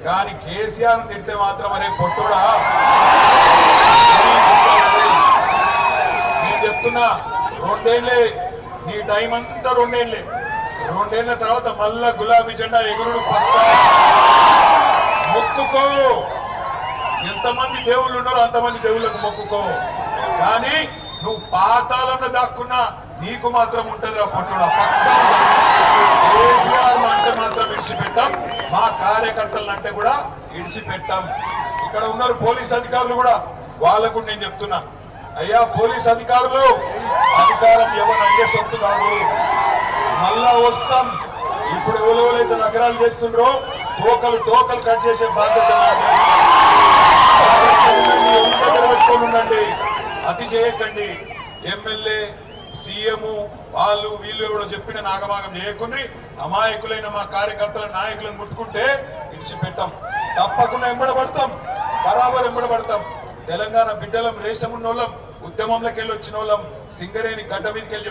కానీ కేసీఆర్ తిడితే మాత్రం అరే పొట్టుడా నేను చెప్తున్నా, రెండేళ్లే నీ టైం అంతా, రెండేళ్ల తర్వాత మళ్ళా గులాబీ జెండా ఎగురుడు పక్క. మొక్కుకో, ఎంతమంది దేవుళ్ళు ఉన్నారో అంతమంది దేవుళ్ళకు మొక్కుకో. కానీ నువ్వు పాతాళంలో దాక్కున్నా నీకు మాత్రం ఉంటుందిరా పొట్టుడా పక్క. కేసీఆర్ అంటే మాత్రం విడిచిపెట్టాం, మా కార్యకర్తలను అంటే కూడా విడిచిపెట్టాం. ఇక్కడ ఉన్నారు పోలీస్ అధికారులు కూడా, వాళ్ళకు నేను చెప్తున్నా, అయ్యా పోలీస్ అధికారులు, అధికారం ఎవరు అయ్యే సొత్తు కాదు, మళ్ళా వస్తాం. ఇప్పుడు ఎవరైతే నగరాలు చేస్తుండ్రో తోకలు కట్ చేసే బాధ్యత పెట్టుకొని ఉండండి, అతి చేయకండి. ఎమ్మెల్యే సీఎం వాళ్ళు వీళ్ళు కూడా చెప్పిన నాగమాగం చేయకుండ్రి. అమాయకులైన మా కార్యకర్తల నాయకులను ముట్టుకుంటే విడిచిపెట్టాం, తప్పకుండా ఎంబడబడతాం, బరాబర్ ఎంబడబడతాం. తెలంగాణ బిడ్డలం, రేషం ఉన్న వాళ్ళం, ఉద్యమంలోకి వెళ్ళి వచ్చిన వాళ్ళం, సింగరేణి గడ్డ మీదకి వెళ్ళి